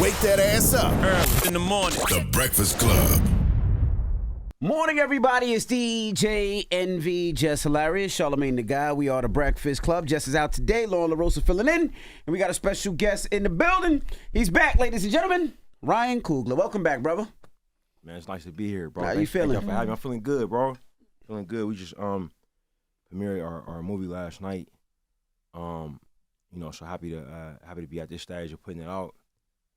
wake that ass up. Early in the morning. The Breakfast Club. Morning, everybody. It's DJ NV, Jess Hilarious, Charlamagne the Guy. We are the Breakfast Club. Jess is out today. Lauren LaRosa filling in. And we got a special guest in the building. He's back, ladies and gentlemen. Ryan Coogler. Welcome back, brother. Man, it's nice to be here, bro. How you feeling? Thank y'all for having me. I'm feeling good, bro. Feeling good. We just premiered our movie last night. So happy to be at this stage of putting it out.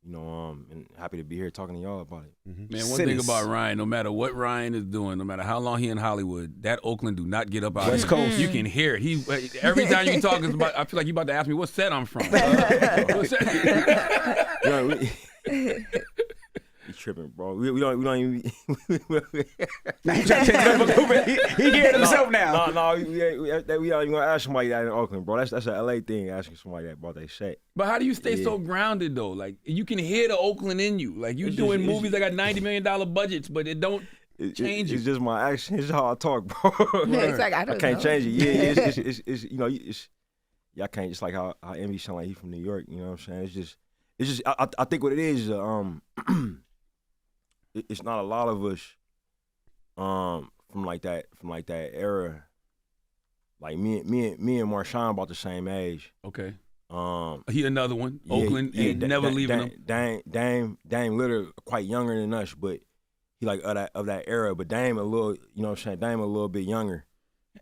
And happy to be here talking to y'all about it. Mm-hmm. Man, one thing about Ryan, no matter what Ryan is doing, no matter how long he in Hollywood, that Oakland do not get up out West of here. Coast. You can hear it. Every time you talk, it's about, I feel like you about to ask me what set I'm from. What set? He tripping, bro. We don't even. Now he's trying to change it up a little bit. He hearing himself now. No, we don't even gonna ask somebody that in Oakland, bro. That's an LA thing, asking somebody that about their set. But how do you stay so grounded though? Like you can hear the Oakland in you. Like you doing movies that got $90 million budgets, but it don't change. It's just my action. It's how I talk, bro. It's like I can't change it. Yeah, it's y'all can't, just like how Envy sound like he from New York. You know what I'm saying? It's just. I think what it is. It's not a lot of us from like that era. Like me and Marshawn about the same age. Okay. He another one. Oakland ain't never leaving him. Dame literally quite younger than us, but he like of that era. But Dame a little, you know what I'm saying? Dame a little bit younger.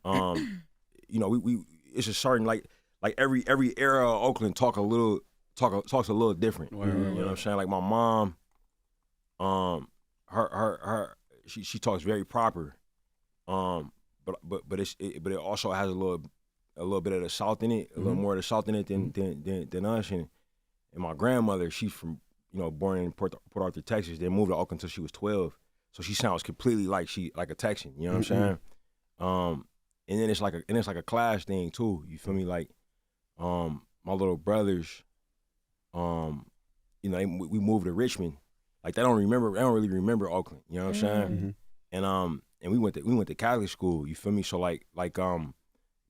We it's a certain like every era of Oakland talks a little different. Right. You know what I'm saying? Like my mom, she talks very proper, but it also has a little bit of the South in it, a little more of the South in it than us. And my grandmother, she's from born in Port Arthur, Texas, then moved to Oakland until she was 12, so she sounds completely like a Texan. You know what I'm saying? And then it's like a class thing too. You feel me? Like my little brothers, we moved to Richmond. Like they don't really remember Oakland, you know what I'm saying? Mm-hmm. And we went to Catholic school, you feel me? So like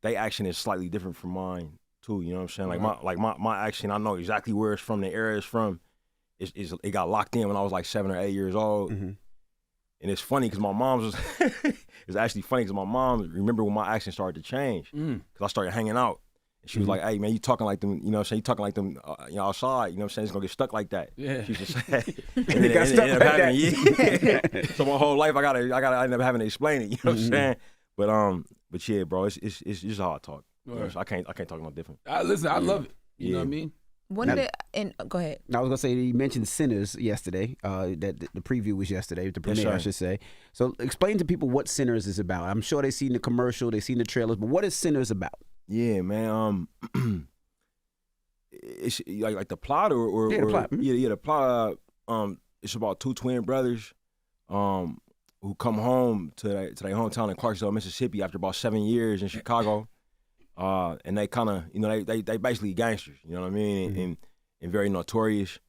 they action is slightly different from mine too, you know what I'm saying? Like my action, I know exactly where it's from, the area it's from. It got locked in when I was like 7 or 8 years old. Mm-hmm. And it's funny because my mom's it's actually funny because my mom remember when my accent started to change because I started hanging out. She was like, "Hey man, you talking like them? You know what I'm saying? You talking like them outside? You know what I'm saying? It's gonna get stuck like that." Yeah. She just said, and then it got stuck like that. Yeah. So my whole life, I gotta end up having to explain it. You know what I'm saying? But yeah, bro, it's just how I talk. Right. So I can't talk no different. Listen, I love it. You know what I mean? Go ahead. I was gonna say you mentioned Sinners yesterday. That the preview was yesterday, the premiere, I should say. So explain to people what Sinners is about. I'm sure they've seen the commercial, they've seen the trailers, but what is Sinners about? Yeah, man. It's like the plot or the plot. The plot. It's about two twin brothers, who come home to their hometown in Clarksville, Mississippi, after about 7 years in Chicago, and they kind of, they basically gangsters, you know what I mean, mm-hmm. and very notorious,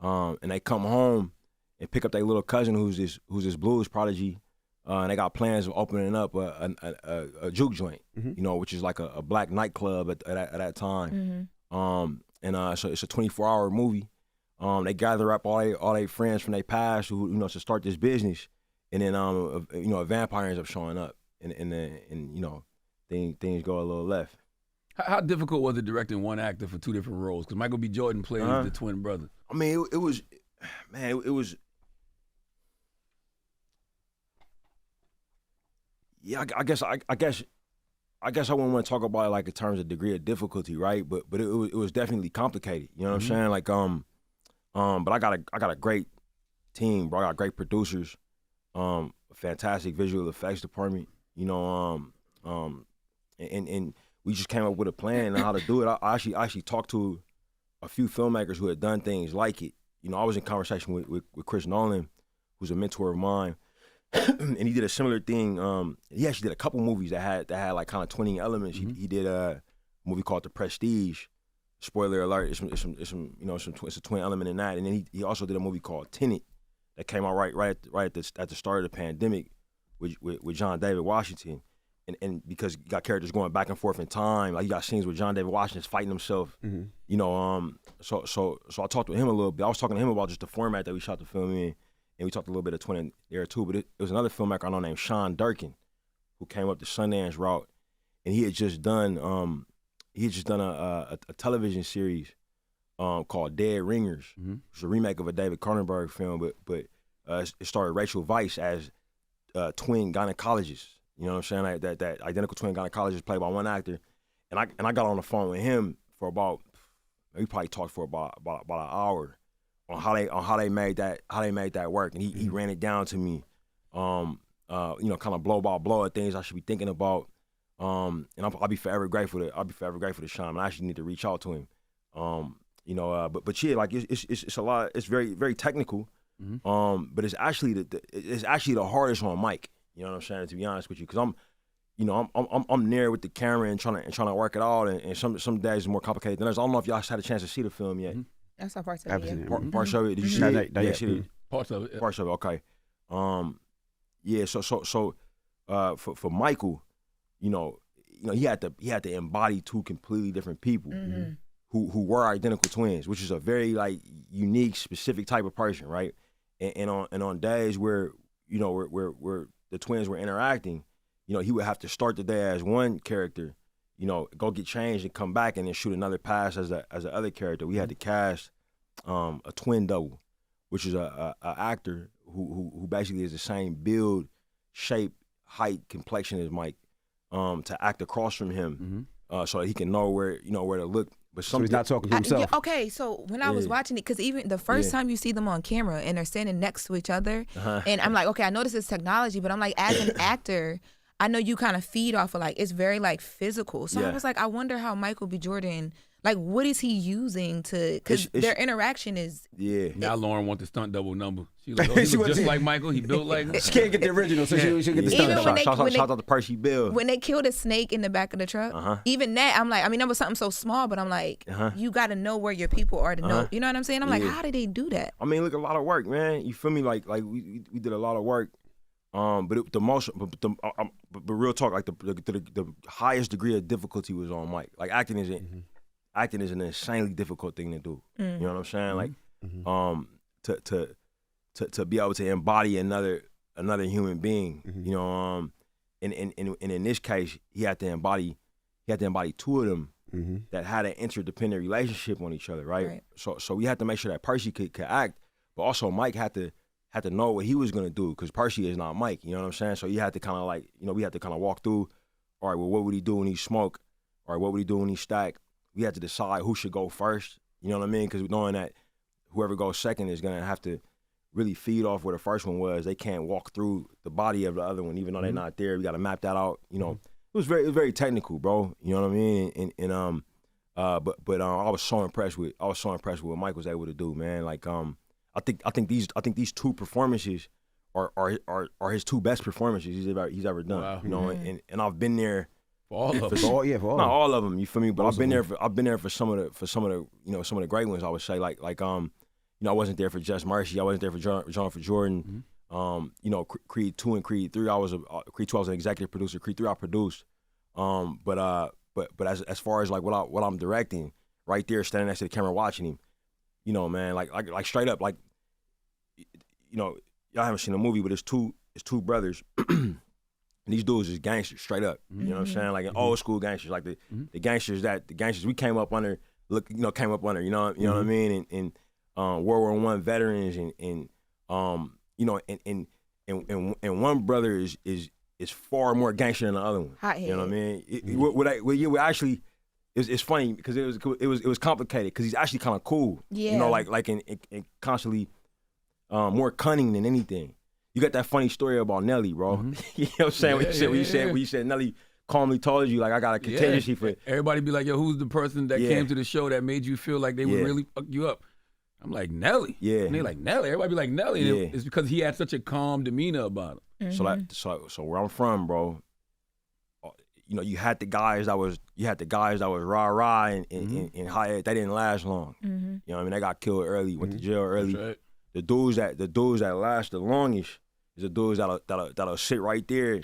and they come home and pick up their little cousin who's this blues prodigy. And they got plans of opening up a juke joint, mm-hmm. Which is like a black nightclub at that time. Mm-hmm. So it's a 24-hour movie. They gather up all their friends from their past who to start this business, and then a vampire ends up showing up, and things go a little left. How difficult was it directing one actor for two different roles? Because Michael B. Jordan plays the twin brother. I mean, it was, man, it was. Yeah, I guess I wouldn't want to talk about it like in terms of degree of difficulty, right? But it was definitely complicated. You know what I'm saying? Like but I got a great team, bro. I got great producers, a fantastic visual effects department. And we just came up with a plan on how to do it. I actually talked to a few filmmakers who had done things like it. I was in conversation with Chris Nolan, who's a mentor of mine. And he did a similar thing. He actually did a couple movies that had like kind of twinning elements. Mm-hmm. He did a movie called The Prestige. Spoiler alert! It's a twin element in that. And then he also did a movie called Tenet that came out right at the start of the pandemic with John David Washington. and because you got characters going back and forth in time, like you got scenes where John David Washington's fighting himself. You know, so I talked with him a little bit. I was talking to him about just the format that we shot the film in, and we talked a little bit of twin there too. But it was another filmmaker I know named Sean Durkin, who came up the Sundance route, and he had just done a television series called Dead Ringers. It's a remake of a David Cronenberg film, but it starred Rachel Weisz as twin gynecologists. You know what I'm saying? That identical twin gynecologist played by one actor, and I got on the phone with him for we probably talked for about an hour on how they made that work, and he ran it down to me, you know, kind of blow by blow of things I should be thinking about, and I'll be forever grateful to Sean. And I actually need to reach out to him, you know, but yeah, like it's a lot. It's very very technical, but it's actually the hardest on mic. You know what I'm saying? To be honest with you, because I'm there with the camera and trying to work it out, and some days it's more complicated than others. I don't know if y'all had a chance to see the film yet. That's how parts of it. Yeah. Parts of it. Did you see it? Not yet. See it? Parts of it. Yeah. Parts of it. Okay. Yeah. So for Michael, you know, he had to embody two completely different people who were identical twins, which is a very like unique, specific type of person, right? And on days where you know where the twins were interacting, you know, he would have to start the day as one character, you know, go get changed and come back and then shoot another pass as the other character. We had to cast a twin double, which is a actor who basically is the same build, shape, height, complexion as Mike, to act across from him, so that he can know where to look. But So he's not talking to himself. Okay, so when I was watching it, because even the first time you see them on camera and they're standing next to each other, and I'm like, okay, I know this is technology, but I'm like, as an actor, I know you kind of feed off of like, it's very like physical. So I was like, I wonder how Michael B. Jordan, like, what is he using to, because their interaction is. Yeah. Now Lauren wants the stunt double number. She's like, oh, he looks just like Michael. He built like. She can't get the original, so she get the stunt Even double. Shout out to Percy Bill. When they killed a snake in the back of the truck, even that, I'm like, I mean, that was something so small, but I'm like, you got to know where your people are to know. You know what I'm saying? I'm like, how did they do that? I mean, look, a lot of work, man. You feel me? Like we did a lot of work. But real talk, like the highest degree of difficulty was on Mike. Like acting is an insanely difficult thing to do. You know what I'm saying? Like, to be able to embody another human being. You know, and in this case, he had to embody two of them that had an interdependent relationship on each other, right? So we had to make sure that Percy could act, but also Mike had to know what he was gonna do, because Percy is not Mike. You know what I'm saying? So you had to kind of like, you know, we had to kind of walk through. All right, well, what would he do when he smoke? All right, what would he do when he stack? We had to decide who should go first. You know what I mean? Because knowing that whoever goes second is gonna have to really feed off where the first one was. They can't walk through the body of the other one, even though they're not there. We got to map that out. You know, it was very technical, bro. You know what I mean? But I was so impressed with what Mike was able to do, man. Like I think these two performances are his two best performances he's ever done. Wow. You know, and I've been there for all of them. For not all of them. You feel me? But I've been there for some of the you know, some of the great ones. I would say like you know, I wasn't there for Just Mercy. I wasn't there for John for Jordan. You know, Creed 2 and Creed 3. Creed 2 I was an executive producer. Creed 3 I produced. But as far as like what I'm directing, right there, standing next to the camera watching him, you know, man, like straight up, like, you know, y'all haven't seen the movie, but it's two brothers, and these dudes is gangsters, straight up. You know what I'm saying? Like old school gangsters, like the gangsters we came up under. You know what I mean? And World War I veterans, and you know, and one brother is far more gangster than the other one. Hot head. You know what I mean? Actually. It's funny because it was complicated because he's actually kind of cool. Yeah. You know, like in constantly more cunning than anything. You got that funny story about Nelly, bro. You know what I'm saying? When you said Nelly calmly told you, like, I got a contingency for it. Everybody be like, yo, who's the person that came to the show that made you feel like they would really fuck you up? I'm like, Nelly. Yeah. And they like, Nelly. Everybody be like, Nelly. Yeah. It's because he had such a calm demeanor about him. So where I'm from, bro, you know, you had the guys that was rah-rah and high. They didn't last long. You know what I mean? They got killed early, went to jail early. That's right. The dudes that last the longest is the dudes that'll sit right there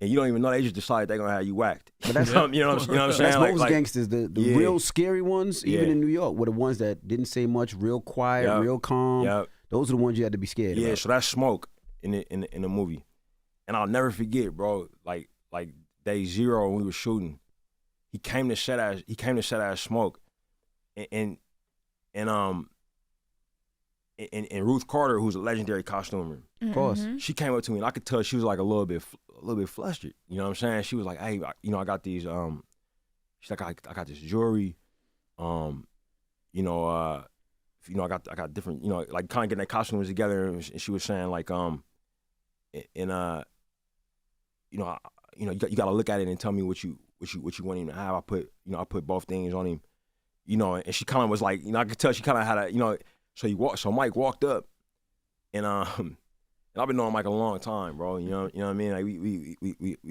and you don't even know they just decided they're gonna have you whacked. But that's you know what I'm saying? That's most like, gangsters. The real scary ones, even in New York, were the ones that didn't say much, real quiet, real calm. Those are the ones you had to be scared about. So that's Smoke in the movie, and I'll never forget, bro. Like day 0 when we were shooting, he came to set as Smoke, and Ruth Carter, who's a legendary costumer, of course, she came up to me and I could tell she was like a little bit flustered. You know what I'm saying? She was like, "Hey, I got these. She's like, I got this jewelry. I got different. Like kind of getting their costumes together." And she was saying like, you got to look at it and tell me what you want him to have. I put both things on him. And she kind of was like, I could tell she kind of had a, So Mike walked up, and I've been knowing Mike a long time, bro. You know what I mean? Like we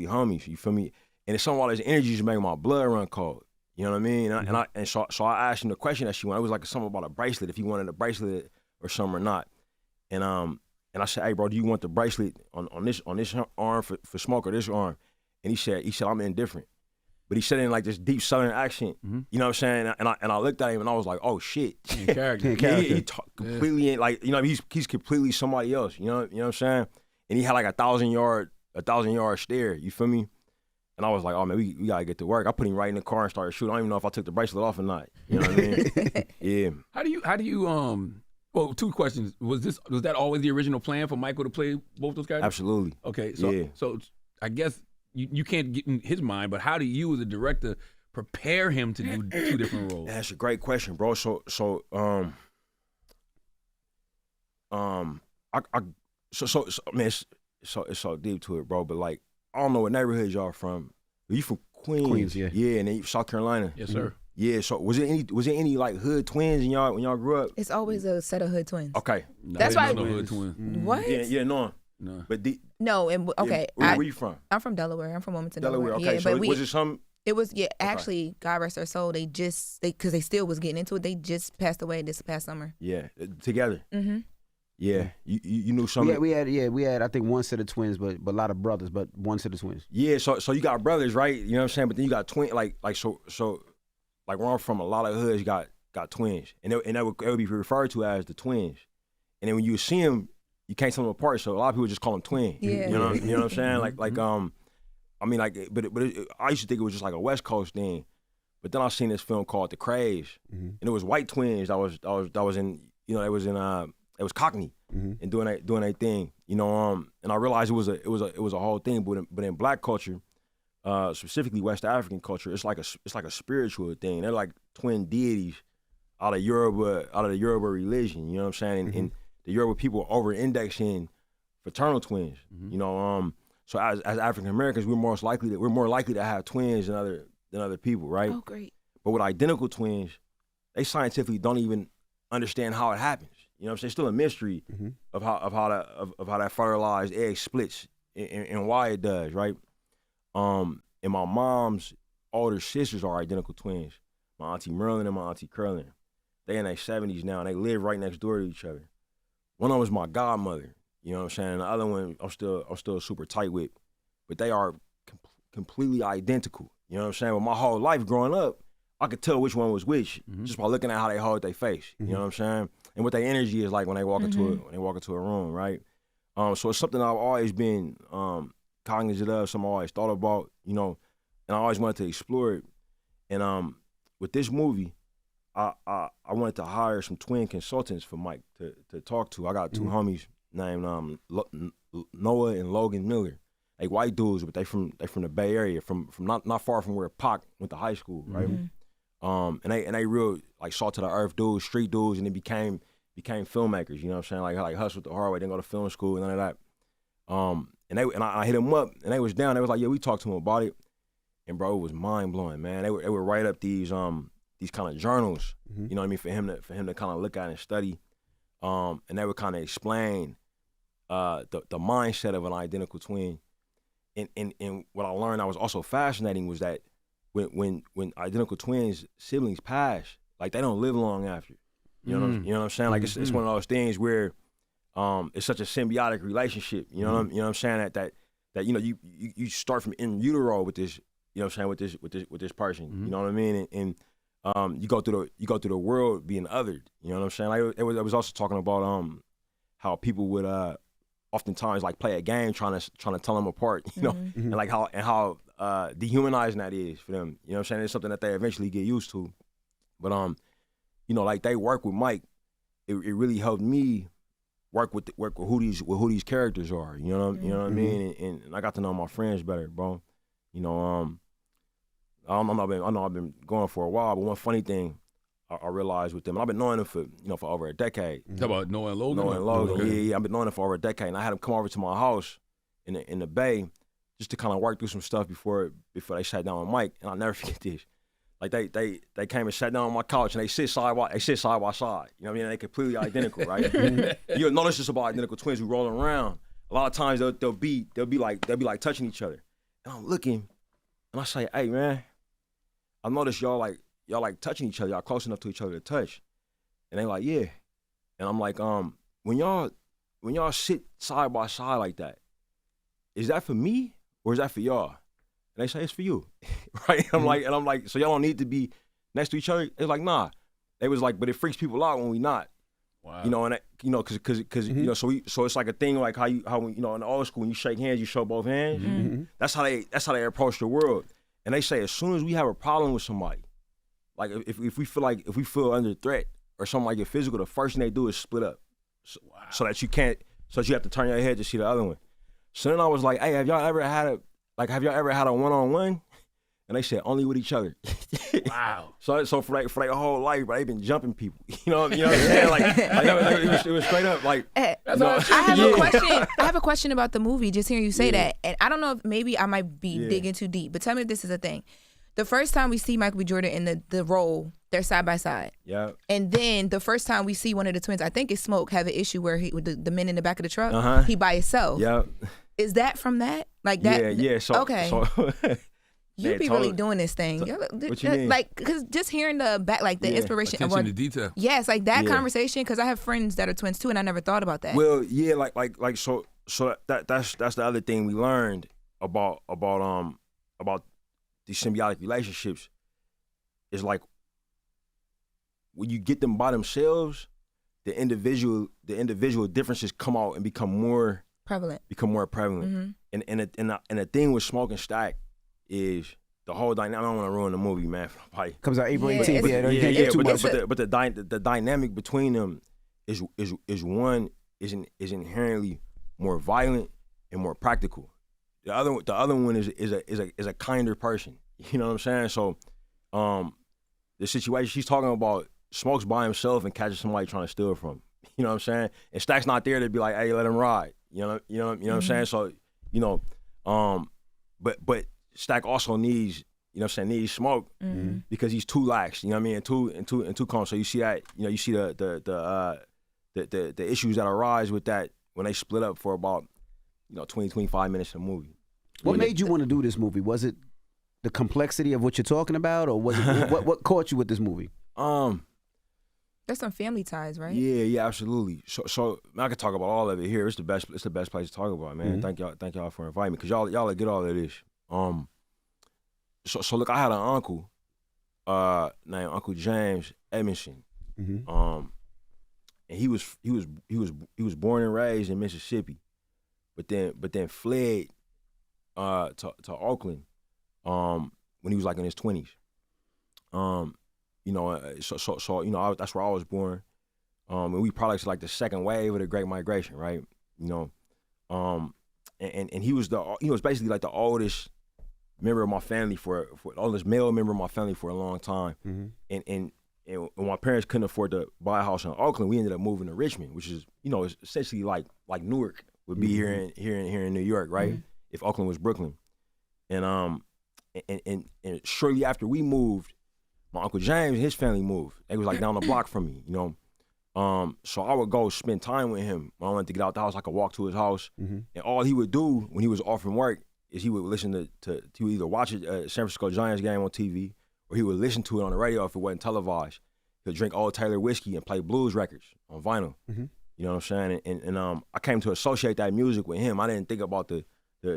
homies. You feel me? And it's some of all this energy just making my blood run cold. You know what I mean? And so I asked him the question that she wanted. It was like something about a bracelet, if he wanted a bracelet or something or not. And I said, "Hey, bro, do you want the bracelet on this arm for Smoke or this arm?" And he said, "I'm indifferent." But he said it in like this deep Southern accent, you know what I'm saying? And I looked at him and I was like, "Oh shit!" In character. He completely like he's completely somebody else. You know what I'm saying? And he had like a 1,000-yard stare. You feel me? And I was like, "Oh man, we gotta get to work." I put him right in the car and started shooting. I don't even know if I took the bracelet off or not. You know what I mean? Yeah. How do you Well, 2 questions. Was that always the original plan for Michael to play both those characters? Absolutely. Okay, so I guess you can't get in his mind, but how do you as a director prepare him to do 2 different roles? That's a great question, bro. So man, it's so deep to it, bro. But like, I don't know what neighborhood y'all from. You from Queens? Queens, yeah. Yeah, and then South Carolina. Yes, sir. Yeah. So was there any like hood twins in y'all when y'all grew up? It's always a set of hood twins. Okay. No, That's why. no hood twin. What? Yeah, no. No. But No, and okay. Where you from? I'm from Delaware. I'm from Wilmington, Delaware. Okay. Yeah, So but was it some? It was actually, God rest their soul. Because they still was getting into it. They just passed away this past summer. Yeah, together. Mm-hmm. Yeah, you knew something. We had I think one set of twins, but a lot of brothers, but one set of twins. Yeah, so you got brothers, right? You know what I'm saying? But then you got twins, like where I'm from, a lot of hoods got twins, and that would be referred to as the twins. And then when you see them, you can't tell them apart. So a lot of people just call them twins. Yeah. You know what I'm saying? I used to think it was just like a West Coast thing, but then I seen this film called The Craze, and it was white twins that was in, it was Cockney and doing their thing, and I realized it was a whole thing, but in Black culture, specifically West African culture, it's like a spiritual thing. They're like twin deities out of the Yoruba religion. You know what I'm saying? And the Yoruba people over-index in fraternal twins. So as African Americans, we're more likely to have twins than other people, right? Oh, great. But with identical twins, they scientifically don't even understand how it happens. You know what I'm saying? It's still a mystery of how that fertilized egg splits and why it does, right? And my mom's older sisters are identical twins. My auntie Merlin and my auntie Curlin. They in their 70s now, and they live right next door to each other. One of them was my godmother. You know what I'm saying? And the other one I'm still super tight with, but they are completely identical. You know what I'm saying? But my whole life growing up, I could tell which one was which just by looking at how they hold their face. You know what I'm saying? And what their energy is like when they walk into a room, right? So it's something I've always been cognizant of, something I always thought about, and I always wanted to explore it. And with this movie, I wanted to hire some twin consultants for Mike to talk to. I got 2 homies named Noah and Logan Miller. Like white dudes, but they from the Bay Area, from not far from where Pac went to high school, right? And they real like salt to the earth dudes, street dudes, and they became filmmakers. You know what I'm saying? Like hustled the hard way, didn't go to film school, and none of that. And I hit them up, and they was down. They was like, yeah, we talked to them about it, and bro, it was mind blowing, man. They would write up these kind of journals, you know what I mean, for him to kind of look at and study, and they would kind of explain the mindset of an identical twin. And what I learned that was also fascinating was that when identical twins siblings pass, like they don't live long after. You know what I'm saying? Like it's one of those things where it's such a symbiotic relationship. You know what I'm saying? That that you start from in utero with this, you know what I'm saying, with this person, you know what I mean, and you go through the world being othered, you know what I'm saying. Like it was also talking about how people would oftentimes like play a game trying to tell them apart, you know, and like how dehumanizing that is for them, you know what I'm saying. It's something that they eventually get used to, but you know, like they work with Mike, it really helped me work with who these characters are, you know what I mean, and I got to know my friends better, bro. You know, I know I've been going for a while, but one funny thing I realized with them, and I've been knowing them for over a decade. Talk about knowing Logan. Yeah, I've been knowing them for over a decade, and I had them come over to my house in the Bay just to kind of work through some stuff before they sat down with Mike, and I'll never forget this. Like they came and sat down on my couch and they sit side by side. You know what I mean? They completely identical, right? You'll notice this about identical twins who roll around. A lot of times they'll be like touching each other. And I'm looking and I say, hey man, I noticed y'all like touching each other, y'all close enough to each other to touch. And they like, yeah. And I'm like, when y'all sit side by side like that, is that for me or is that for y'all? And they say, it's for you, right? I'm like, so y'all don't need to be next to each other? It's like, nah. They was like, but it freaks people out when we not. Wow. You know, and that, you know, cause you know, so it's like a thing like how you know in the old school when you shake hands, you show both hands. That's how they approach the world. And they say as soon as we have a problem with somebody, like if we feel under threat or something like it physical, the first thing they do is split up, so that you have to turn your head to see the other one. So then I was like, hey, have y'all ever had a one-on-one? And they said only with each other. Wow. So for their whole life, but they've been jumping people. You know what I'm saying? Like it was straight up like. I have a question. I have a question about the movie. Just hearing you say that, and I don't know if maybe I might be digging too deep, but tell me if this is a thing. The first time we see Michael B. Jordan in the role, they're side by side. Yeah. And then the first time we see one of the twins, I think it's Smoke, have an issue where with the men in the back of the truck, he by himself. Yeah. Is that from that? Like that? Yeah. So, okay. You be really doing this thing. What you mean? Like, because just hearing the back, like the inspiration. Attention to detail. Yes, like that conversation, because I have friends that are twins too, and I never thought about that. Well, yeah, so that's the other thing we learned about these symbiotic relationships is like when you get them by themselves, the individual differences come out and become more prevalent. Mm-hmm. And the thing with Smoke and Stack is the whole dynamic. I don't want to ruin the movie, man. Comes out April 18th. But the dynamic between them is inherently more violent and more practical. The other one is a kinder person. You know what I'm saying? So, the situation she's talking about, Smoke's by himself and catches somebody trying to steal from him. You know what I'm saying? And Stack's not there to be like, hey, let him ride. You know what I'm saying? So, but Stack also needs, needs Smoke because he's too lax. You know what I mean? And too calm. So you see that, you see the issues that arise with that when they split up for about 20-25 minutes of the movie. What made you want to do this movie? Was it the complexity of what you're talking about, or was it what caught you with this movie? There's some family ties, right? Yeah, absolutely. So I can talk about all of it here. It's the best place to talk about, man. Mm-hmm. Thank y'all for inviting me, because y'all get all of this. So look, I had an uncle named Uncle James Edmondson. Mm-hmm. And he was born and raised in Mississippi, but then fled to Oakland when he was like in his 20s. That's where I was born. And we probably like the second wave of the Great Migration, right? And he was basically like the oldest member of my family for oldest male member of my family for a long time. Mm-hmm. And when my parents couldn't afford to buy a house in Oakland, we ended up moving to Richmond, which is is essentially like Newark would be here in New York, right? Mm-hmm. If Oakland was Brooklyn. And shortly after we moved, my Uncle James and his family moved. They was like down the block from me, So I would go spend time with him. When I wanted to get out the house, I could walk to his house. Mm-hmm. And all he would do when he was off from work is he would listen to he would either watch a San Francisco Giants game on TV, or he would listen to it on the radio if it wasn't televised. He'd drink Old Taylor whiskey and play blues records on vinyl. Mm-hmm. You know what I'm saying? And I came to associate that music with him. I didn't think about the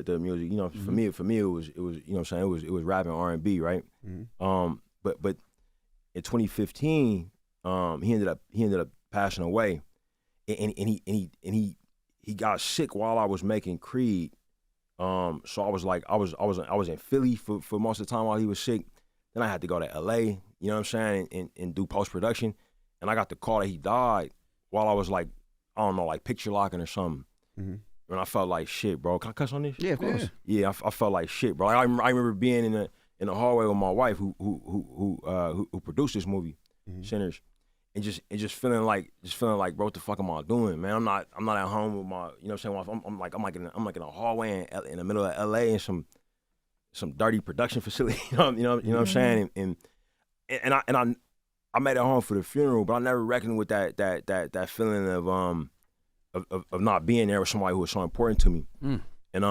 the music. You know, for me it was you know what I'm saying, it was rap and R&B, right? But in 2015, he ended up passing away, and he got sick while I was making Creed. So I was in Philly for most of the time while he was sick. Then I had to go to LA, you know what I'm saying, and do post-production. And I got the call that he died while I was like, I don't know, like picture locking or something. And I felt like shit, bro. Can I cuss on this? Yeah, of course. Yeah, I felt like shit, bro. I remember being in the hallway with my wife who produced this movie, Sinners, and just feeling like, bro, what the fuck am I doing, man? I'm not at home with my, you know what I'm saying? I'm like in a hallway in the middle of LA in some dirty production facility, you know what I'm saying? And I made it home for the funeral, but I never reckoned with that feeling of not being there with somebody who was so important to me. And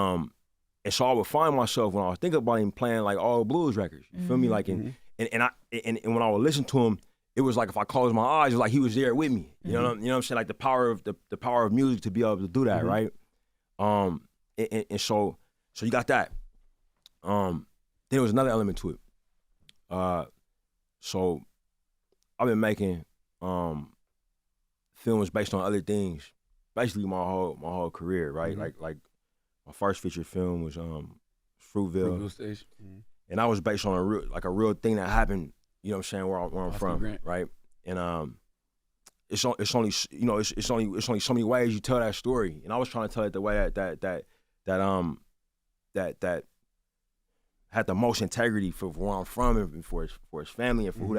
so I would find myself when I was thinking about him playing like all blues records. You feel me? Like and when I would listen to him, it was like if I closed my eyes, it was like he was there with me. You know what I'm saying? Like the power of music to be able to do that, right? And so you got that. Then there was another element to it. So I've been making films based on other things, basically my whole career, right? Like my first feature film was Fruitville Station. And that was based on a real thing that happened. You know what I'm saying? Where I'm from, Grant. Right? And it's only so many ways you tell that story, and I was trying to tell it the way that had the most integrity for where I'm from and for his family and for who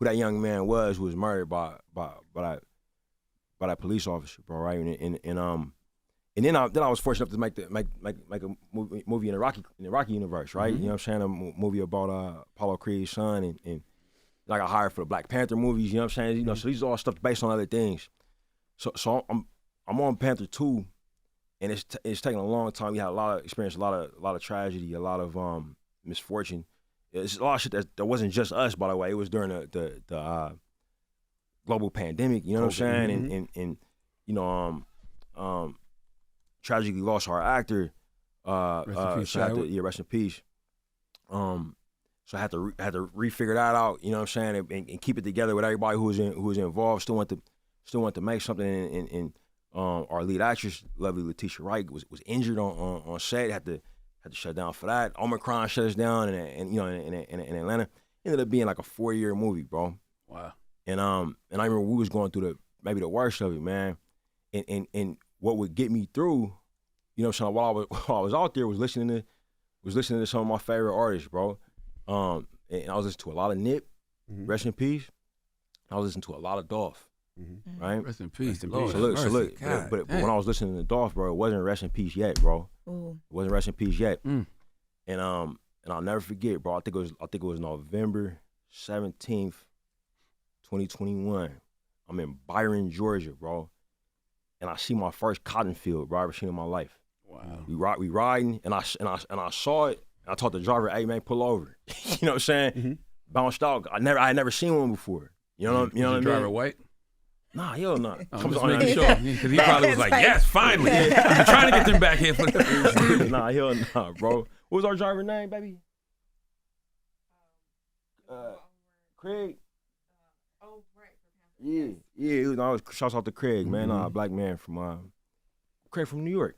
that young man was who was murdered by that police officer, bro, right? And then I was fortunate enough to make a movie in the Rocky universe, right? You know what I'm saying? A movie about Apollo Creed's son, and I got hired for the Black Panther movies. You know what I'm saying? You know, so these are all stuff based on other things. So I'm on Panther 2, and it's taking a long time. We had a lot of tragedy, a lot of misfortune. It's a lot of shit that wasn't just us, by the way. It was during the global pandemic. You know what I'm saying? And you know tragically lost our actor. Rest in peace. So I had to refigure that out. You know what I'm saying? And keep it together with everybody who was involved. Still want to make something. And our lead actress, lovely Letitia Wright, was injured on set. Had to shut down for that. Omicron shut us down, and you know, in Atlanta, it ended up being like a 4-year movie, bro. Wow. And I remember we was going through maybe the worst of it, man. And what would get me through, you know what I'm saying, while I was out there was listening to some of my favorite artists, bro. And I was listening to a lot of Nip, rest in peace. I was listening to a lot of Dolph, right? Rest in peace. Lord, so look, but when I was listening to Dolph, bro, it wasn't rest in peace yet, bro. Ooh. It wasn't rest in peace yet. And I'll never forget, bro. I think it was November 17th, 2021. I'm in Byron, Georgia, bro. And I see my first cotton field, bro, I've ever seen in my life. Wow. We riding, and I saw it. And I told the driver, "Hey man, pull over." You know what I'm saying? Bounced out. I had never seen one before. You know what I mean? Driver white? Nah, hell no. I'm just making sure, because he probably was like, "Yes, finally." I'm trying to get them back here. Nah, hell nah, bro. What was our driver name, baby? Craig. Yeah. Shouts out to Craig, man. Black man from Craig from New York.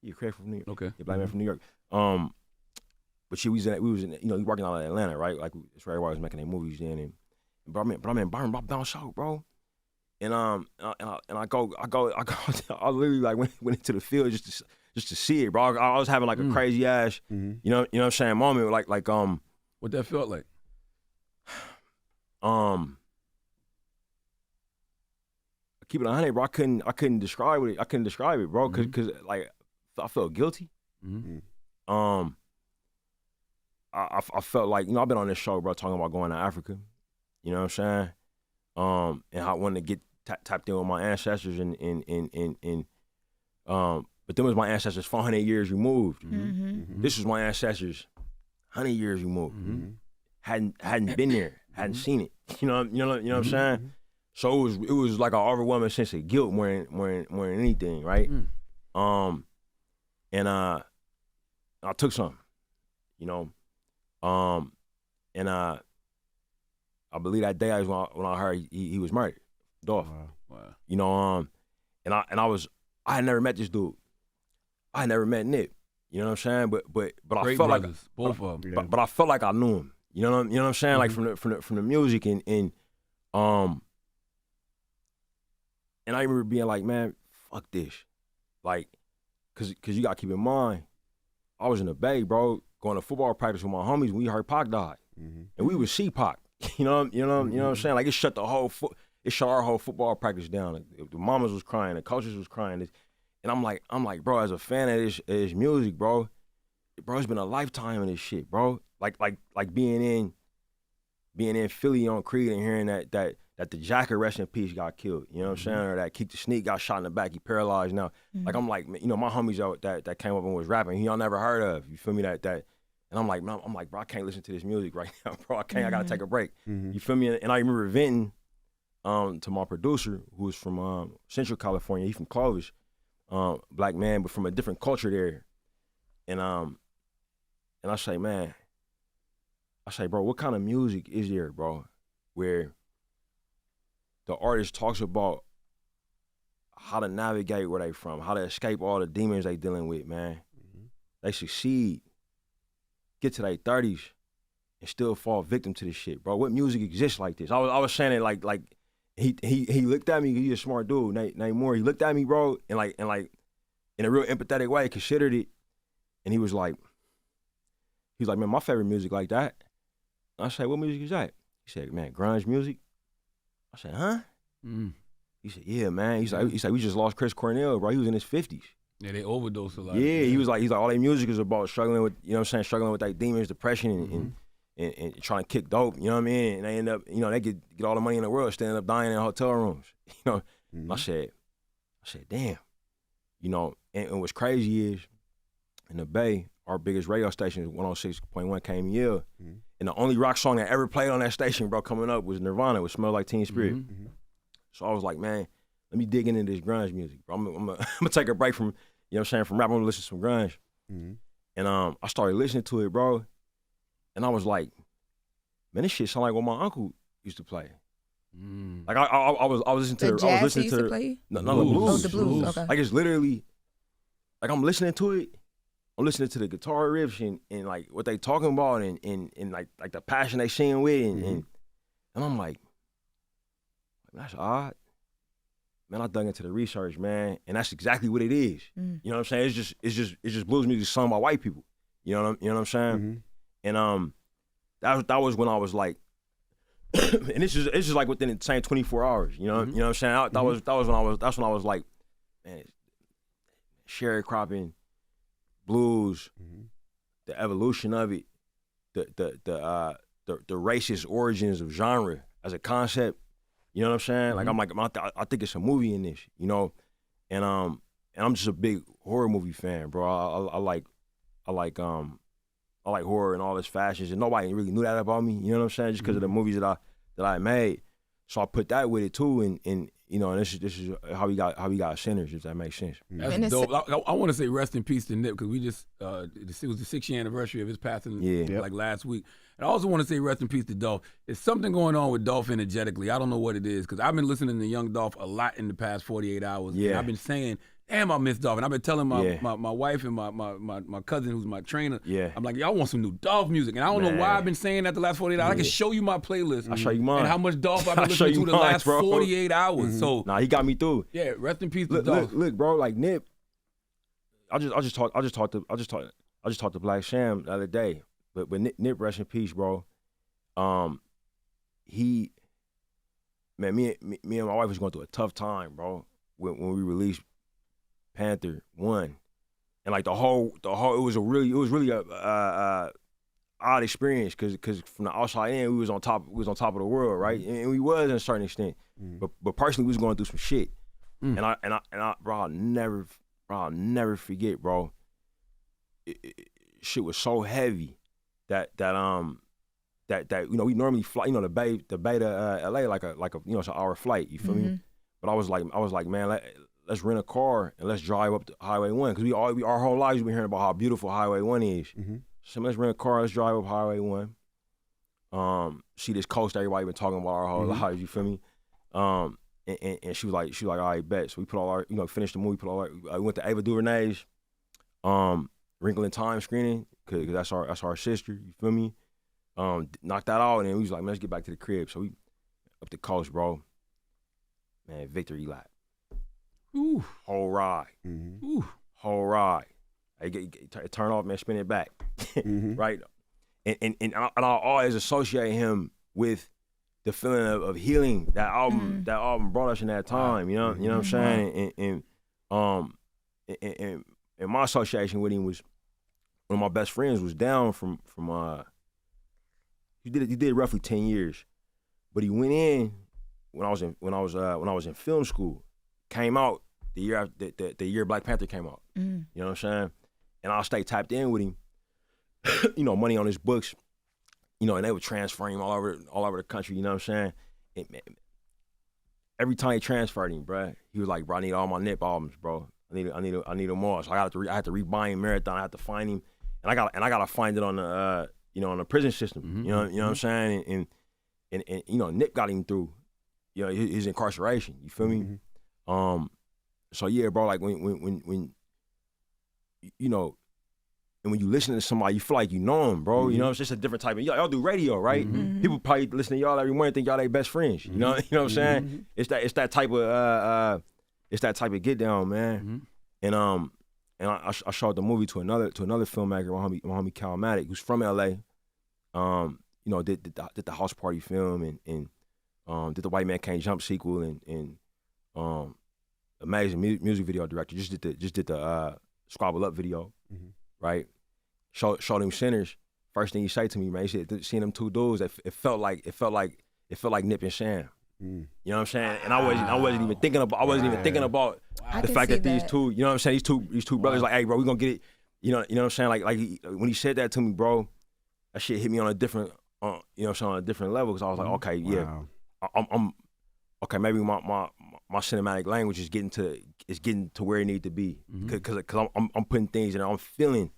Yeah, Craig from New York. Okay. Yeah, black man from New York. But we was in, you know, he working out in Atlanta, right? Like that's where everybody was making their movies then. But I'm in Byron, I bounce out, bro. And I literally like went into the field just to see it, bro. I was having like a crazy ass, you know what I'm saying, moment, like what that felt like. Keep it 100, bro. I couldn't describe it. I couldn't describe it, bro, because like I felt guilty. I felt like, you know, I've been on this show, bro, talking about going to Africa. You know what I'm saying? And I wanted to get tapped in with my ancestors, but them was my ancestors 400 years removed. This was my ancestors 100 years removed. Hadn't been there, hadn't seen it. You know what I'm saying? So it was like an overwhelming sense of guilt more than anything, right? And I took some, you know. And I believe that day was when I heard he was murdered, Dolph. Wow. You know, and I had never met this dude. I had never met Nip. You know what I'm saying? But Great I felt brothers, like both of them. But I felt like I knew him. You know what I'm saying? Like from the music and I remember being like, man, fuck this, like, cause you gotta keep in mind, I was in the Bay, bro, going to football practice with my homies when we heard Pac died, and we would see Pac. You know what I'm saying? Like it shut our whole football practice down. Like, the mamas was crying, the coaches was crying, and I'm like, bro, as a fan of this music, bro, it's been a lifetime of this shit, bro. Like being in Philly on Creed and hearing that the Jacker, rest in peace, got killed. You know what I'm saying? Or that Keek the Sneak got shot in the back, he paralyzed now. Like I'm like, you know, my homies out that came up and was rapping, y'all never heard of. You feel me? That and I'm like, bro, I can't listen to this music right now, bro. I can't. I gotta take a break. You feel me? And I remember venting to my producer, who was from Central California. He's from Clovis, black man, but from a different culture there. And I say, man, bro, what kind of music is there, bro, where the artist talks about how to navigate where they from, how to escape all the demons they dealing with, man. They succeed, get to their 30s, and still fall victim to this shit, bro. What music exists like this? I was saying it like he looked at me, he's a smart dude, Nate Moore. He looked at me, bro, and like in a real empathetic way, considered it, and he was like, man, my favorite music like that. I said, what music is that? He said, man, grunge music. I said, huh? He said, yeah, man. He's like, we just lost Chris Cornell, bro. He was in his 50s. Yeah, they overdosed a lot. Yeah, he was like, all their music is about struggling with, you know what I'm saying, struggling with like demons, depression, and trying to kick dope, you know what I mean? And they end up, you know, they get all the money in the world, still end up dying in hotel rooms, you know? I said, damn. You know, and what's crazy is, in the Bay, our biggest radio station, 106.1 KMEL, and the only rock song that ever played on that station, bro, coming up was Nirvana, which Smell Like Teen Spirit. So I was like, man, let me dig into this grunge music, bro. I'm gonna take a break from, you know what I'm saying, from rap, I'm gonna listen to some grunge. And I started listening to it, bro, and I was like, man, this shit sound like what my uncle used to play. Like I was listening to the I was listening to play? No, the blues. Oh, the blues. Okay. Like it's literally, like I'm listening to it. I'm listening to the guitar riffs and like what they talking about and like the passion they singing with and I'm like, that's odd. Man, I dug into the research, man, and that's exactly what it is. You know what I'm saying? It's just blues music sung by white people. You know what I'm saying? And that was when I was like, and it's just like within the same 24 hours. You know what I'm saying? That's when I was like, man, sharecropping, blues, the evolution of it, the racist origins of genre as a concept. You know what I'm saying? Like I'm like, I think it's a movie in this, you know, and I'm just a big horror movie fan, bro. I like horror and all its fashions, and nobody really knew that about me. You know what I'm saying? Just because of the movies that I made, so I put that with it too, and you know, and this is how we got Sinners, if that makes sense. That's dope. I want to say rest in peace to Nip, because we just it was the 6th year anniversary of his passing, like last week. And I also want to say rest in peace to Dolph. There's something going on with Dolph energetically. I don't know what it is, because I've been listening to Young Dolph a lot in the past 48 hours. And I've been saying, damn, I miss Dolph. And I've been telling my wife and my cousin, who's my trainer, I'm like, y'all want some new Dolph music. And I don't know why I've been saying that the last 48 hours. I can show you my playlist. I'll show you mine. And how much Dolph I've been listening to the last 48 hours. So he got me through. Yeah, rest in peace to Dolph. Look, bro, like Nip, I just talked to Black Sham the other day. But Nip, rest in peace, bro. Me and my wife was going through a tough time, bro, when we released Panther 1, and like the whole it was really a odd experience, because from the outside in, we was on top of the world, right? And we was in a certain extent, but personally we was going through some shit, and I bro, I'll never forget, bro. Shit was so heavy that you know, we normally fly, you know, the bay to LA like a you know, it's an hour flight, you feel me? But I was like, man, let's rent a car and let's drive up to Highway 1 because our whole lives we've been hearing about how beautiful Highway 1 is. So let's rent a car, let's drive up Highway 1. See this coast everybody been talking about our whole lives. You feel me? And she was like, all right, bet. So we put all our, finished the movie. We went to Ava DuVernay's Wrinkle in Time screening because that's our sister. You feel me? Knocked that out, and then we was like, man, let's get back to the crib. So we up the coast, bro. Man, victory lap. Ooh. Whole ride. Ooh. Whole ride. Turn off, man, spin it back. Right? And I always associate him with the feeling of healing that album brought us in that time. You know what I'm saying? And my association with him was one of my best friends was down from he did roughly 10 years, but he went in when I was in film school, came out the year after, the year Black Panther came out. You know what I'm saying? And I'll stay tapped in with him. Money on his books. And they would transfer him all over the country. You know what I'm saying? Every time he transferred him, bro, he was like, bro, I need all my Nip albums, bro. I need them all. So I had to rebuy him Marathon. I had to find him, and I gotta find it on the on the prison system. You know what I'm saying? And Nip got him through his incarceration. You feel me? So yeah, bro, like when and when you listen to somebody, you feel like you know them, bro. It's just a different type of y'all do radio, right? People probably listen to y'all every morning, think y'all they best friends. You know what I'm saying? It's that type of get down, man. And I showed the movie to another filmmaker, my homie Charlamagne, who's from LA. Did the House Party film and did the White Man Can't Jump sequel and amazing music video director. Just did the Squabble Up video. Right, showed him Sinners. First thing he say to me, man, he said, seeing them two dudes, it felt like Nip and Sam. You know what I'm saying? And I wasn't even thinking about the fact that these two, you know what I'm saying? These two brothers, like, hey, bro, we gonna get it. You know what I'm saying? Like when he said that to me, bro, that shit hit me on a different, on a different level. Because I was like, okay, yeah, I'm okay. Maybe my cinematic language is getting to where it need to be because I'm putting things in there I'm feeling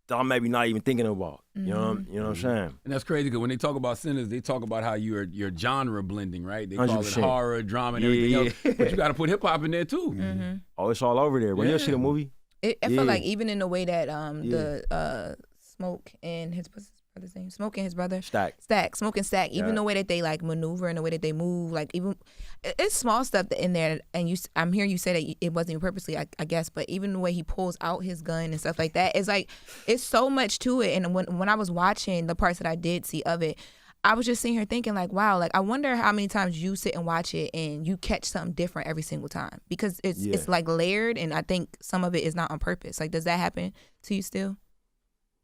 that I'm maybe not even thinking about. You know what I'm saying? And that's crazy because when they talk about Sinners, they talk about how you're genre blending, right? They call 100%. It horror, drama, and everything else. But you got to put hip hop in there too. Oh, it's all over there. When you see the movie, I feel like even in the way that the Smoke and his brother's name, Smoke and his brother Smoke and Stack, even the way that they like maneuver and the way that they move, like even it's small stuff in there. And I'm hearing you say that it wasn't even purposely, I guess, but even the way he pulls out his gun and stuff like that, it's like it's so much to it. And when I was watching the parts that I did see of it, I was just sitting here thinking like, wow, like I wonder how many times you sit and watch it and you catch something different every single time because it's like layered, and I think some of it is not on purpose. Like, does that happen to you still?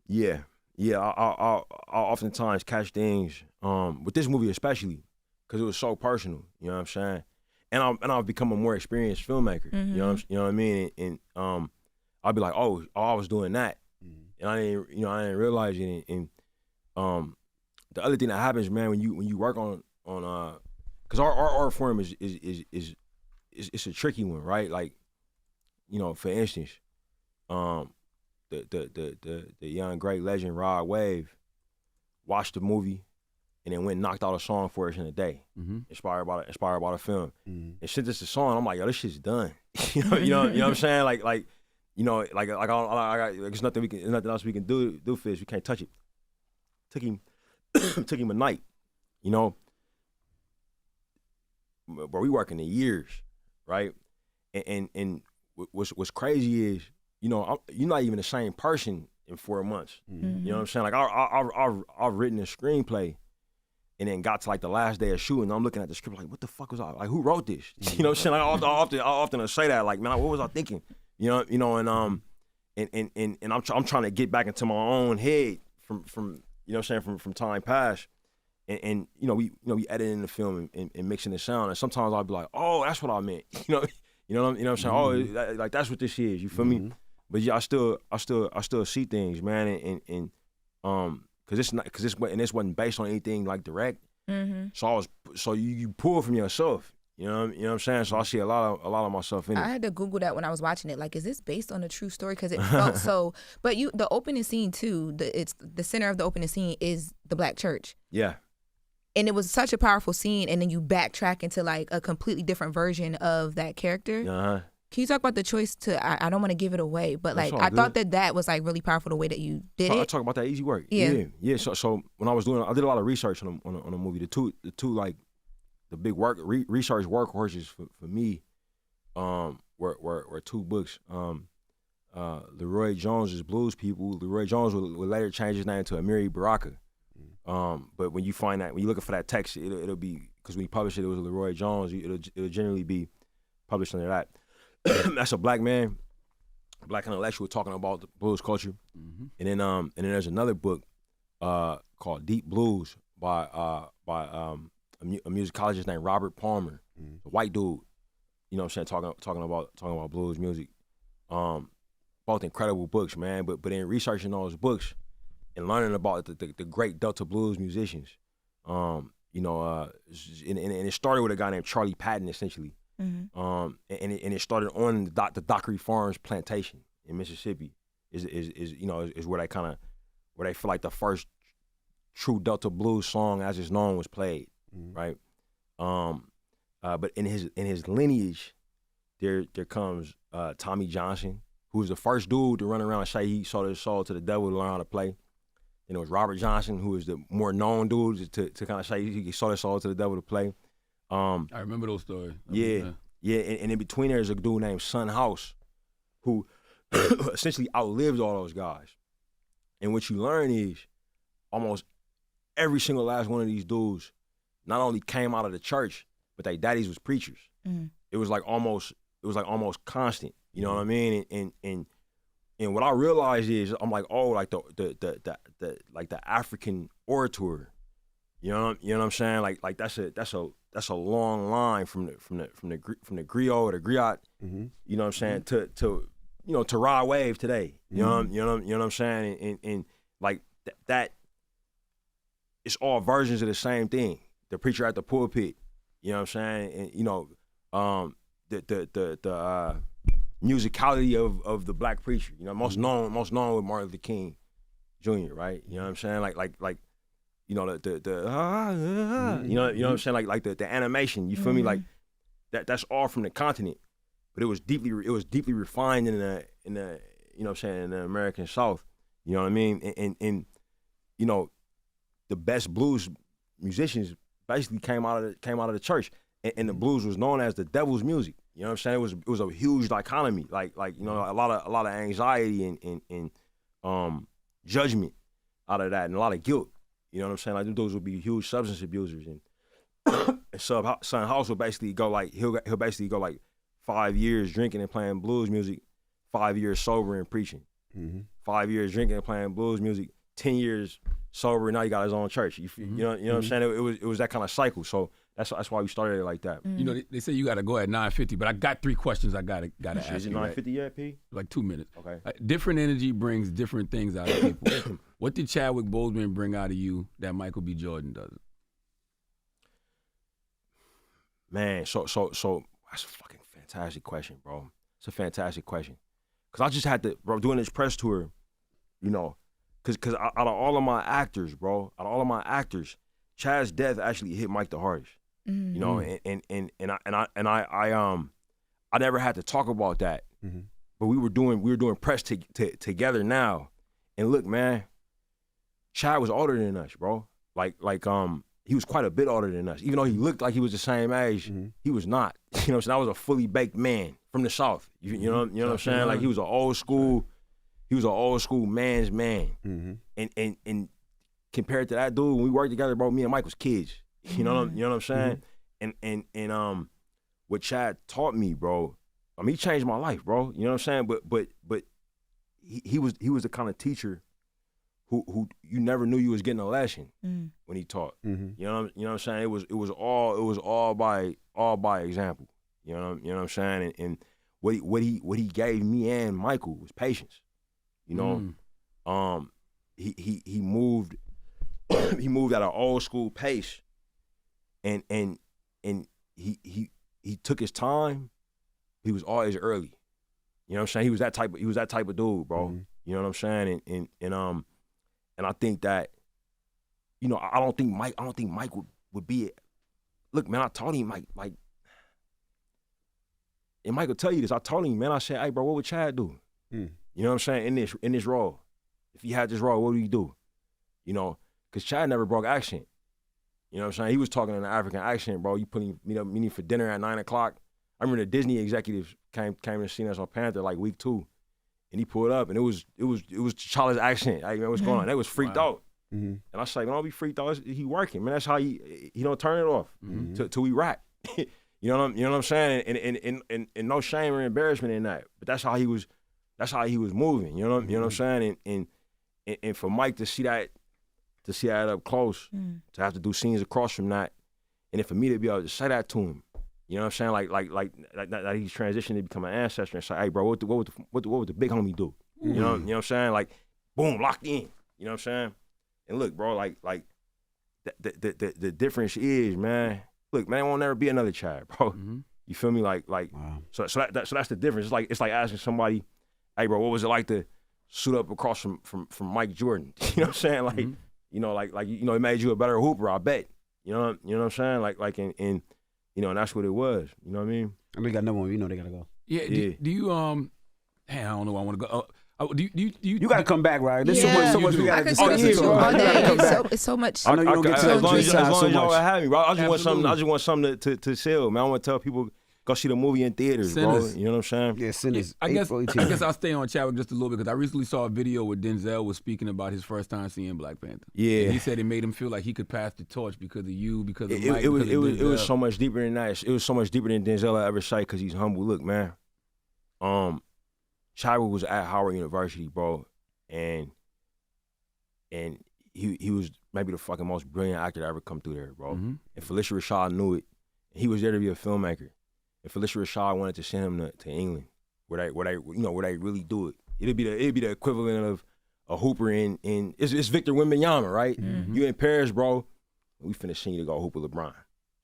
Yeah. I'll oftentimes catch things with this movie especially because it was so personal. You know what I'm saying? And I've become a more experienced filmmaker. You know what I mean? And I'll be like, oh, I was doing that, and I didn't realize it. And the other thing that happens, man, when you work on because our art form is it's a tricky one, right? Like, for instance, the young great legend Rod Wave watched the movie and then went and knocked out a song for us in a day, inspired by the film. And sent us the song. I'm like, yo, this shit's done. you know what I'm saying? Like there's nothing else we can do for this. We can't touch it. Took him a night, but we working in years, right? And what's crazy is, you're not even the same person in 4 months. You know what I'm saying? Like I've written a screenplay and then got to like the last day of shooting. I'm looking at the script like, what the fuck was I like? Who wrote this? You know what I'm saying? Like, I often say that, like, man, what was I thinking? And I'm trying to get back into my own head from from time past. And we editing the film and mixing the sound. And sometimes I'll be like, oh, that's what I meant. You know what I'm saying? Oh, like that's what this is. You feel me? But yeah, I still see things, man, and this wasn't based on anything like direct. So you pull from yourself. You know what I'm saying? So I see a lot of myself in it. I had to Google that when I was watching it. Like, is this based on a true story? Because it felt so. But the opening scene too. It's the center of the opening scene is the black church. Yeah. And it was such a powerful scene, and then you backtrack into like a completely different version of that character. Uh-huh. Can you talk about the choice to? I don't want to give it away, but That's like all I thought good. that was like really powerful the way that you did I it. talk about that easy work. Yeah. Yeah. So when I was doing, I did a lot of research on the movie. The two like the big research workhorses for me, were two books. Leroy Jones's Blues People. Leroy Jones would later change his name to Amiri Baraka. But when you find that, when you're looking for that text, it'll be, because when you publish it was Leroy Jones. It'll generally be published under that. That's a black man, black intellectual talking about the blues culture. Mm-hmm. And then there's another book called Deep Blues by a musicologist named Robert Palmer, a white dude. You know what I'm saying, talking about blues music. Both incredible books, man. But in researching those books and learning about the great Delta blues musicians, and it started with a guy named Charlie Patton, essentially. Mm-hmm. And it started on the Dockery Farms plantation in Mississippi. Is where they feel like the first true Delta blues song as it's known was played, right? But in his lineage, there comes Tommy Johnson, who was the first dude to run around and say he sold his soul to the devil to learn how to play. Then it was Robert Johnson, who was the more known dude to kind of say he sold his soul to the devil to play. I remember those stories. Yeah. And in between there's a dude named Son House, who essentially outlived all those guys. And what you learn is almost every single last one of these dudes not only came out of the church, but their daddies was preachers. Mm. It was like almost constant. You know what I mean? And what I realized is I'm like, oh, like the African orator. You know what I'm saying? Like that's a long line from the griot or the griot. Mm-hmm. You know what I'm saying? To ride wave today. You know what I'm saying? And like that it's all versions of the same thing. The preacher at the pulpit. You know what I'm saying? And the musicality of the black preacher. You know, most known with Martin Luther King Jr., right? You know what I'm saying? Like you know, you know what I'm saying? Like the animation, you feel me? Like that's all from the continent. But it was deeply refined in the you know what I'm saying, in the American South. You know what I mean? And you know, the best blues musicians basically came out of the church. And the blues was known as the devil's music. You know what I'm saying? It was a huge dichotomy. Like you know, a lot of anxiety and judgment out of that, and a lot of guilt. You know what I'm saying? Like those would be huge substance abusers, and Son House will basically go like he'll basically go like 5 years drinking and playing blues music, 5 years sober and preaching, 5 years drinking and playing blues music, 10 years sober, and now he got his own church. You know what I'm saying? It was that kind of cycle. So that's why we started it like that. You know, they say you got to go at 9:50, but I got 3 questions I gotta ask you. Is it 9:50 yet, P? Like 2 minutes. Okay. Different energy brings different things out of people. What did Chadwick Boseman bring out of you that Michael B. Jordan doesn't? Man, so that's a fucking fantastic question, bro. It's a fantastic question. Cause I just had to, bro, doing this press tour, you know, cause out of all of my actors, Chad's death actually hit Mike the hardest. You know, I never had to talk about that, but we were doing press together now, and look, man, Chad was older than us, bro. Like he was quite a bit older than us, even though he looked like he was the same age. He was not. You know what I'm saying? I was a fully baked man from the South. You know what I'm saying? Like he was an old school man's man, and compared to that dude, when we worked together, bro, me and Mike was kids. You know what I'm saying? And what Chad taught me, bro, I mean, he changed my life, bro. You know what I'm saying? But he was the kind of teacher who you never knew you was getting a lesson when he taught. You know what I'm saying? It was all by example. You know what I'm saying? And what he gave me and Michael was patience. You know, he moved at an old school pace, and he he took his time. He was always early. You know what I'm saying? He was that type of dude, bro. Mm-hmm. You know what I'm saying? And I think that, you know, I don't think Mike would be it. Look, man, I told him like, and Mike will tell you this. I told him, man, I said, hey, bro, what would Chad do? You know what I'm saying? In this role, if he had this role, what would he do? You know, because Chad never broke accent. You know what I'm saying? He was talking in an African accent, bro. You putting me for dinner at 9 o'clock. I remember the Disney executives came to see us on Panther like week 2, and he pulled up, and it was T'Challa's accent. Like, man, what's going on? They was freaked out, and I was like, man, don't be freaked out. He working, man. That's how he don't turn it off till we rap. You know what I'm saying? And no shame or embarrassment in that, but that's how he was. That's how he was moving. You know what I'm saying? And for Mike to see that up close, to have to do scenes across from that, and then for me to be able to say that to him. You know what I'm saying? Like he's transitioned to become an ancestor and say, hey, bro, what would the big homie do? You know what I'm saying? Like, boom, locked in. You know what I'm saying? And look, bro, like the difference is, man. Look, man, there won't never be another Chad, bro. You feel me? Like, wow. So that's the difference. It's like asking somebody, hey, bro, what was it like to suit up across from Mike Jordan? You know what I'm saying? Like, you know, like you know, it made you a better hooper, I bet. You know what I'm saying? Like in you know, and that's what it was. You know what I mean? And we got another one. You know they gotta go. Yeah. Do you hey, I don't know where I want to go. Do you gotta come back, right? There's so much we gotta discuss with you all day. It's so much. I know you don't get to as long as y'all have me, bro. I just want something to sell, man. I want to tell people go see the movie in theaters, bro. You know what I'm saying? Yeah, Sinners. I guess I'll stay on Chadwick just a little bit because I recently saw a video where Denzel was speaking about his first time seeing Black Panther. Yeah, and he said it made him feel like he could pass the torch because of you, because of Mike. It was so much deeper than that. It was so much deeper than Denzel I ever say because he's humble. Look, man. Chadwick was at Howard University, bro, and he was maybe the fucking most brilliant actor to ever come through there, bro. And Felicia Rashad knew it. He was there to be a filmmaker. And Felicia Rashad wanted to send him to England, where they really do it. It'd be the equivalent of a hooper in it's Victor Wembanyama, right? You in Paris, bro. We finna send you to go hoop with LeBron.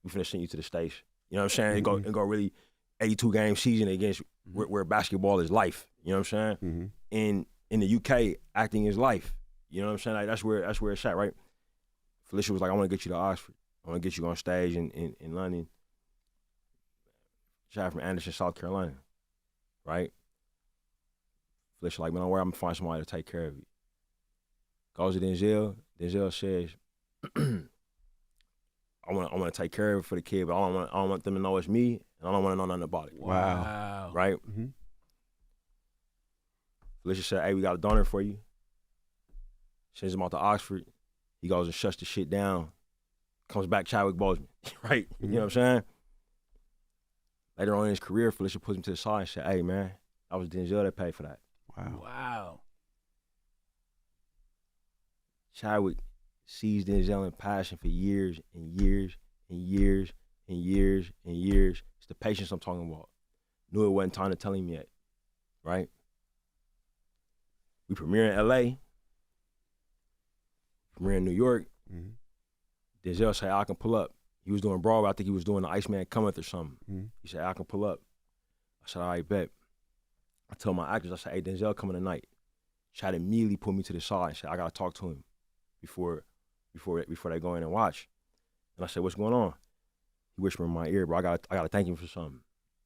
We finna send you to the States. You know what I'm saying? And go really 82 game season against where basketball is life. You know what I'm saying? In the UK, acting is life. You know what I'm saying? Like that's where it's at, right? Felicia was like, I want to get you to Oxford. I want to get you on stage in London. Chad from Anderson, South Carolina, right? Felicia like, man, don't worry, I'm gonna find somebody to take care of you. Goes to Denzel. Denzel says, I want to take care of it for the kid, but I don't want them to know it's me, and I don't want to know nothing about it. Wow. Right? Felicia said, hey, we got a donor for you. Sends him out to Oxford. He goes and shuts the shit down. Comes back Chadwick Boseman, right? You know what I'm saying? Later on in his career, Felicia puts him to the side and said, hey, man, that was Denzel that paid for that. Wow. Chadwick sees Denzel in passion for years and years and years and years and years. It's the patience I'm talking about. Knew it wasn't time to tell him yet, right? We premiere in L.A., premiere in New York. Denzel said, I can pull up. He was doing Broadway. I think he was doing the Iceman Cometh or something. He said, I can pull up. I said, all right, bet. I told my actors, I said, hey, Denzel coming tonight. Chad immediately pulled me to the side and said, I got to talk to him before they go in and watch. And I said, what's going on? He whispered in my ear, bro, I got to thank him for something.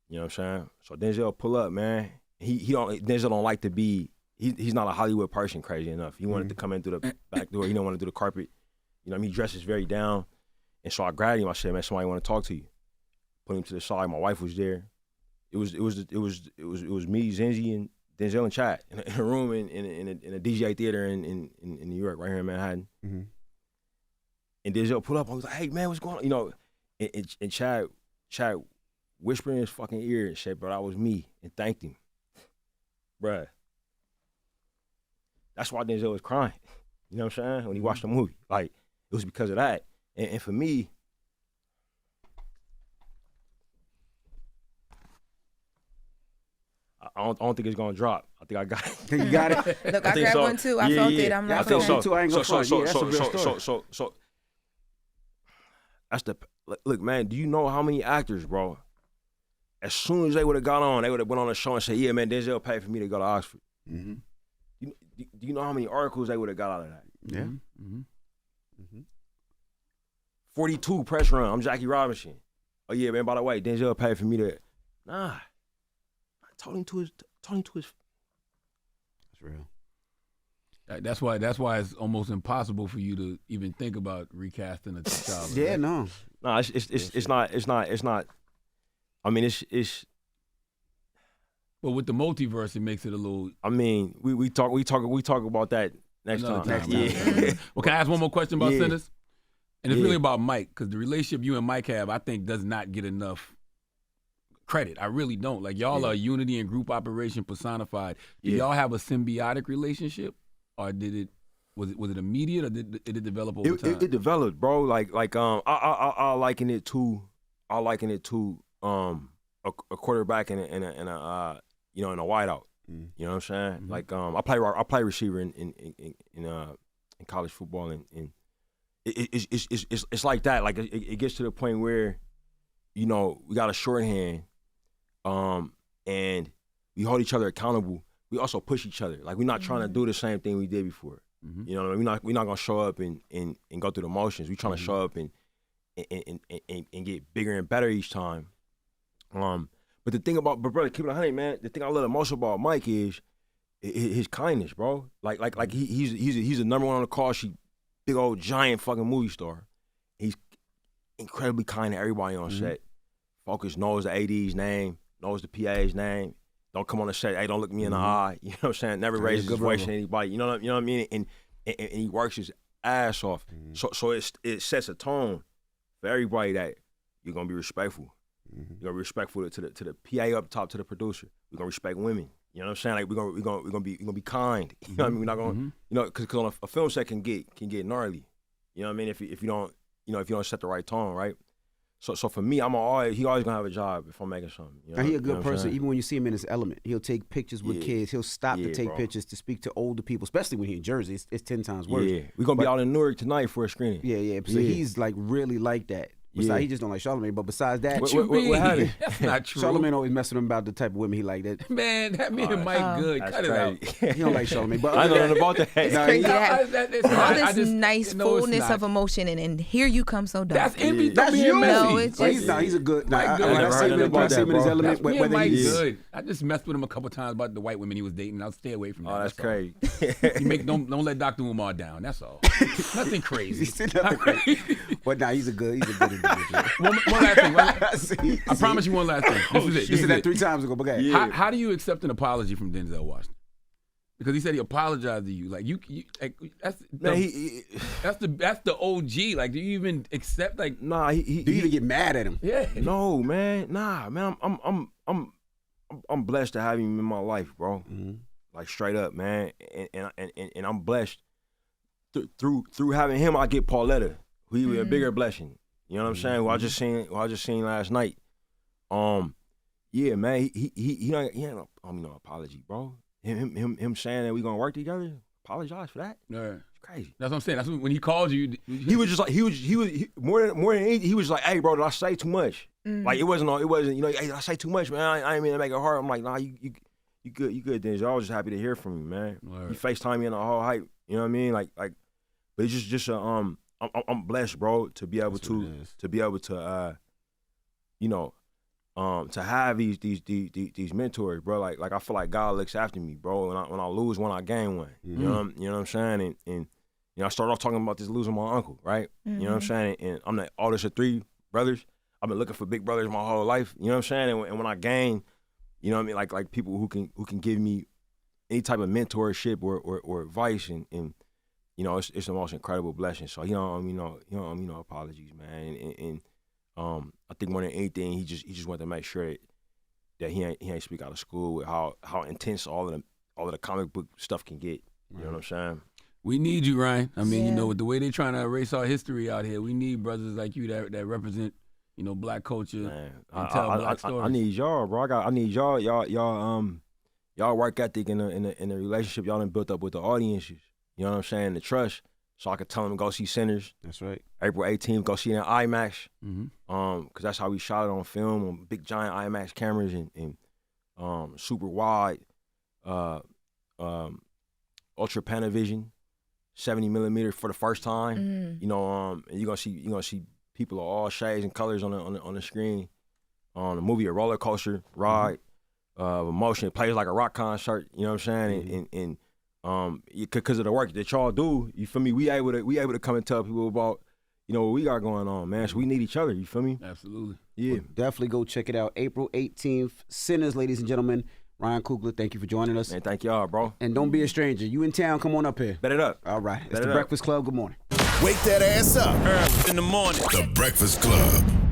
You know what I'm saying? So Denzel pull up, man. Denzel don't like to be, he's not a Hollywood person crazy enough. He wanted to come in through the back door. He don't want to do the carpet. You know what I mean? He dresses very down. And so I grabbed him. I said, man, somebody want to talk to you. Put him to the side. My wife was there. It was me, Zenzi, and Denzel and Chad in a room in a DJ theater in New York, right here in Manhattan. And Denzel pulled up. I was like, hey, man, what's going on? You know, and Chad whispered in his fucking ear and said, bro, that was me, and thanked him. Bruh. That's why Denzel was crying. You know what I'm saying? When he watched the movie. Like, it was because of that. And for me, I don't think it's gonna drop. I think I got it. You got it? Look, I grabbed one too. I felt it. I'm not going to. I ain't gonna front. That's a real story. So that's the look, man. Do you know how many actors, bro, as soon as they would have got on, they would have went on a show and said, yeah, man, Denzel paid for me to go to Oxford. Mm-hmm. Do you know how many articles they would have got out of that? Yeah. Mm-hmm. Mm-hmm. 42 press run. I'm Jackie Robinson. Oh yeah, man. By the way, Denzel paid for me to. Nah, I told him to his. That's real. That's why it's almost impossible for you to even think about recasting a child. Yeah, right? no. No, it's not. I mean, it's. But with the multiverse, it makes it a little. I mean, we talk about that next time. Yeah. Well, can I ask one more question about Sinners? And it's Yeah. really about Mike, because the relationship you and Mike have, I think, does not get enough credit. I really don't. Like, y'all are unity and group operation personified. Do y'all have a symbiotic relationship, or was it immediate, or did it develop over time? It developed, bro. Like I liken it to a quarterback in a wideout. Mm. You know what I'm saying? Mm-hmm. Like I play receiver in college football, and it's like that. Like it gets to the point where, you know, we got a shorthand, and we hold each other accountable. We also push each other. Like, we're not trying to do the same thing we did before. Mm-hmm. You know what I mean? We're not gonna show up and go through the motions. We're trying to show up and get bigger and better each time. But the thing about, but brother, keep it 100, man. The thing I love the most about Mike is his kindness, bro. Like he's the number one on the call sheet, big old giant fucking movie star. He's incredibly kind to everybody on set. Focus knows the AD's name, knows the PA's name. Don't come on the set, hey, don't look me in the eye. You know what I'm saying? Never raises his voice to anybody. You know what I mean? And he works his ass off. So it sets a tone for everybody that you're gonna be respectful. You're gonna be respectful to the PA up top, to the producer. We're gonna respect women. You know what I'm saying? Like, we're gonna be kind. You know what I mean? We're not gonna, you know, because on a film set can get gnarly. You know what I mean? If you don't set the right tone, right? So for me, he always gonna have a job if I'm making something. You know, He a good person. Even when you see him in his element, he'll take pictures with kids. He'll stop to take bro. pictures to speak to older people, especially when he's in Jersey. It's 10 times worse. Yeah, we're gonna be out in Newark tonight for a screening. Yeah. So he's like really like that. Besides, he just don't like Charlamagne. But besides that, What happened? That's not true. Charlamagne always messing him about the type of women he like. That Man, that me and Mike good. Cut it out. he don't like Charlamagne. But I know nothing about that. All this nice fullness of emotion, and here you come so dark. That's envy. That's being you. messy. No, it's just he's a good. Mike good. When I I see him in his element, Me and whether Mike he's good. I just messed with him a couple times about the white women he was dating. I'll stay away from that. Oh, that's all. crazy. Don't let Dr. Umar down. That's all. Nothing crazy. nothing crazy. But he's a good individual. One last thing. I promise you one last thing. This is it. You said that 3 times ago. But okay. How do you accept an apology from Denzel Washington? Because he said he apologized to you. Like, you like, that's the OG. Like, do you even accept, like? Nah, do you even get mad at him? Yeah. No, man. Nah, man. I'm blessed to have him in my life, bro. Like, straight up, man. And I'm blessed through having him. I get Pauletta, who he was a bigger blessing. You know what I'm saying? Who I just seen last night. Yeah, man. He ain't no apology, bro. Him saying that we gonna work together. Apologize for that. Yeah. It's crazy. That's what I'm saying. That's when he called you. He was just like he was more than anything. He was like, hey, bro, did I say too much? Like, it wasn't. You know, hey, did I say too much, man? I ain't mean to make it hard. I'm like, nah, you good, Denzel. I was just happy to hear from you, man. Right. He FaceTime me in the whole hype. You know what I mean? Like, but it's just I'm blessed, bro, to be able to to have these mentors, bro. Like I feel like God looks after me, bro. When I lose one, I gain one. You know what I'm saying? And you know, I started off talking about this losing my uncle, right? You know what I'm saying? And I'm the oldest of 3 brothers. I've been looking for big brothers my whole life. You know what I'm saying? And when I gain, you know what I mean, like people who can give me any type of mentorship or advice, and you know, it's the most incredible blessing. So he don't no apologies, man. And I think more than anything, he just wanted to make sure that he ain't speak out of school with how intense all of the comic book stuff can get. You know what I'm saying? We need you, Ryan. I mean, you know, with the way they're trying to erase our history out here, we need brothers like you that represent, you know, black culture, man, and tell black stories. I need y'all, bro. I need y'all work ethic in the relationship y'all done built up with the audiences. You know what I'm saying? The trust. so I could tell them to go see Sinners. That's right. April 18th, go see it in IMAX. Mm-hmm. Cause that's how we shot it on film on big giant IMAX cameras and super wide, ultra Panavision, 70 millimeter for the first time. You know, and you're gonna see people of all shades and colors on the screen. The movie a roller coaster ride, emotion. It plays like a rock concert. You know what I'm saying? And because of the work that y'all do, you feel me? We able to come and tell people about, you know, what we got going on, man. So we need each other. You feel me? Absolutely. Yeah. Well, definitely go check it out. April 18th, Sinners, ladies and gentlemen. Ryan Coogler, thank you for joining us. Man, thank y'all, bro. And don't be a stranger. You in town, come on up here. Bet it up. All right. It's Bet The it up. Breakfast Club. Good morning. Wake that ass up. Early in the morning. The Breakfast Club.